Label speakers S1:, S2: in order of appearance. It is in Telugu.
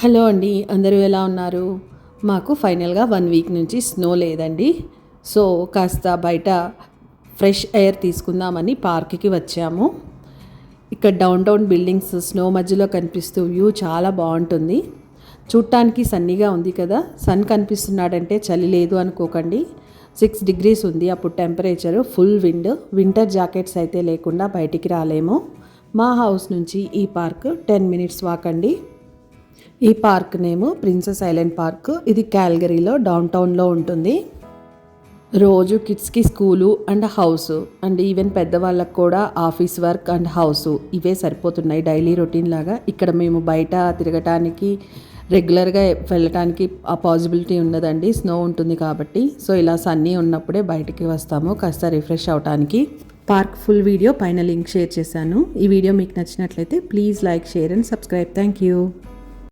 S1: హలో అండి, అందరూ ఎలా ఉన్నారు? మాకు ఫైనల్గా 1 వీక్ నుంచి స్నో లేదండి. సో కాస్త బయట ఫ్రెష్ ఎయిర్ తీసుకుందామని పార్క్కి వచ్చాము. ఇక్కడ డౌన్ టౌన్ బిల్డింగ్స్ స్నో మధ్యలో కనిపిస్తూ వ్యూ చాలా బాగుంటుంది. చూడటానికి సన్నీగా ఉంది కదా. సన్ కనిపిస్తున్నాడంటే చలి లేదు అనుకోకండి. 6 degrees ఉంది అప్పుడు టెంపరేచరు. ఫుల్ వింటర్ జాకెట్స్ అయితే లేకుండా బయటికి రాలేము. మా హౌస్ నుంచి ఈ పార్క్ 10 minutes వాక్ అండి. ఈ park name princess island park. ఇది క్యాల్గరీలో డౌన్ టౌన్లో ఉంటుంది. రోజు కిడ్స్కి school and house and even పెద్దవాళ్ళకు కూడా ఆఫీస్ వర్క్ అండ్ హౌస్ ఇవే సరిపోతున్నాయి డైలీ రొటీన్ లాగా. ఇక్కడ మేము బయట తిరగటానికి రెగ్యులర్గా వెళ్ళటానికి ఆ పాసిబిలిటీ ఉండదండి, స్నో ఉంటుంది కాబట్టి. సో ఇలా సన్నీ ఉన్నప్పుడే బయటికి వస్తాము కాస్త రిఫ్రెష్ అవటానికి. పార్క్ ఫుల్ వీడియో పైన లింక్ షేర్ చేశాను. ఈ వీడియో మీకు నచ్చినట్లయితే please like, share and subscribe. Thank you.